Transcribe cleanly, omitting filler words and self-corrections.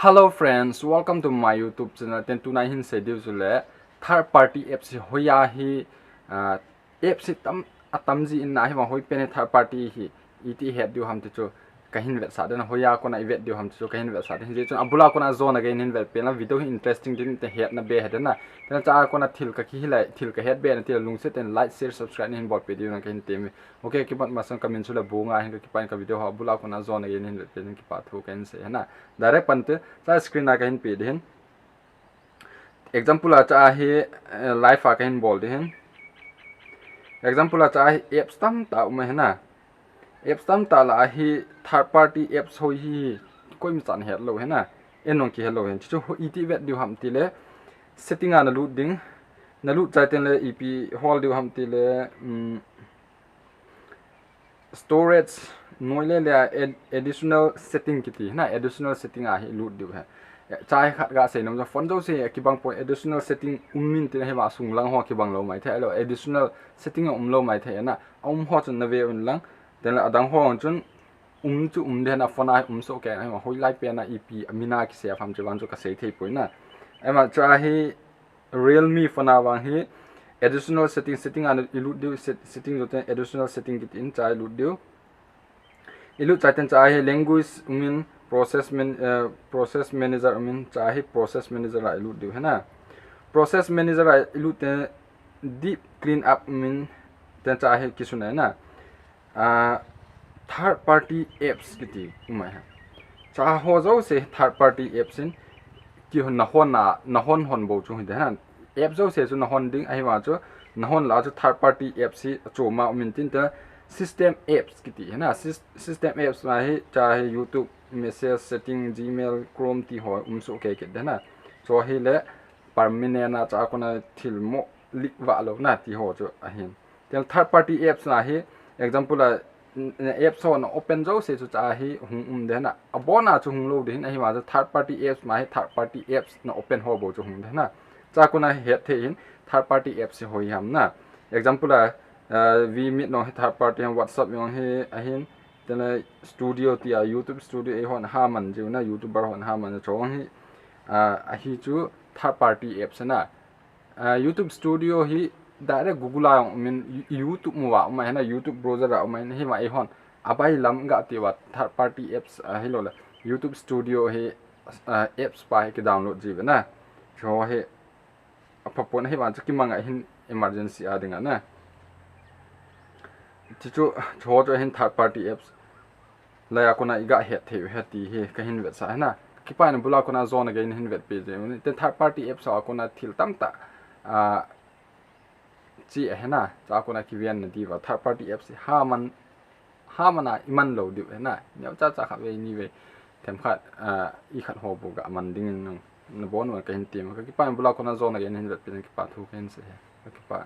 Hello friends, welcome to my YouTube channel. Ten tu nai hin schedule zule third party apps hoya hi apps atamji in na hi ma hoi pen third party hi iti head du ham chu kahin web sa den hoya ko na vet du ham chu kahin web sa den je chun abula ko na zone again hin web pen na video hi interesting din te head na be head na ten cha ko na thil ka ki hi lai thil ka head be na til lung se ten like share subscribe hin bot video na kahin tem okay ki bat masang comment chula bunga hin ki pan ka video ha abula ko na zone again hin web pen ki pa thu kahin se na direct pante sa screen na kahin pe den example a cha hi live a kahin bol den example a cha hi apps tam ta ma na apps tam ta la hi third party apps hoi hi koi mi chan het lo he na enong ki hello hen chu iti vet du ham ti le setting a na lu ding na lu chai ten le ep hol du ham ti le storage noile le additional setting ki ti na additional setting a hi lu du he chai khat ga se nom phone do se ki bang point additional setting min ti he ma sung lang ho ki bang lo mai the lo additional setting lo mai the na ho chun na ve un lang ten la adang ho chun chu den a phone a so ke ai ma hoi lai pe na ep amina ki se pham chuan chu ka sei thei poi na ema cha hi realme phone a wang hi additional setting an ilu du setting joten additional setting kit in cha ilu du ilu cha ten cha hi language min process manager min cha hi process manager a ilu du hena process manager a ilu te deep clean up min ten cha hi kisuna na third party apps kiti umai ha cha ho zo se third party apps in ki hon na hon bo chu de han app zo se chu na hon ding ai ma chu na hon la chu third party apps hi chu ma min tin ta system apps kiti ha na system apps ma hi cha hi youtube message setting gmail chrome ti ho so ke ke de na so hi le permanent na cha ko na thil mo lik wa lo na ti ho chu a hin tel third party apps na hi example apps on open zo se chu cha hi hung de na abona chu hung lo de hin ai ma third party apps ma hi third party apps na open ho bo chu hung de na cha ko na he the in third party apps hoi ham na example we meet no third party whatsapp yong he a hin then studio ti a youtube studio e hon ha man ju na youtuber hon ha man chong hi a hi chu third party apps na youtube studio hi direct google a min youtube mo wa ma na youtube browser a ma hi ma e hon abai lam ga ti wa third party apps hi lo la youtube studio hi apps pa ki download ji na so he apapon hi wa ki manga hin emergency a dinga na ti chu cho hin third party apps la ya kona iga he the ti he ka hin vet sa na ki pa na bula kona zone again hin vet pe je te third party apps a kona thil tam ta chi he na cha ko na ki vian na di wa third party apps ha mana iman lo di he na nyau cha cha kha ve ni ve them khat I khat ho bu ga man ding no na bon wa ka hin tim ka ki pa bula ko na zone again hin vet pe ki pa thu ken se ki pa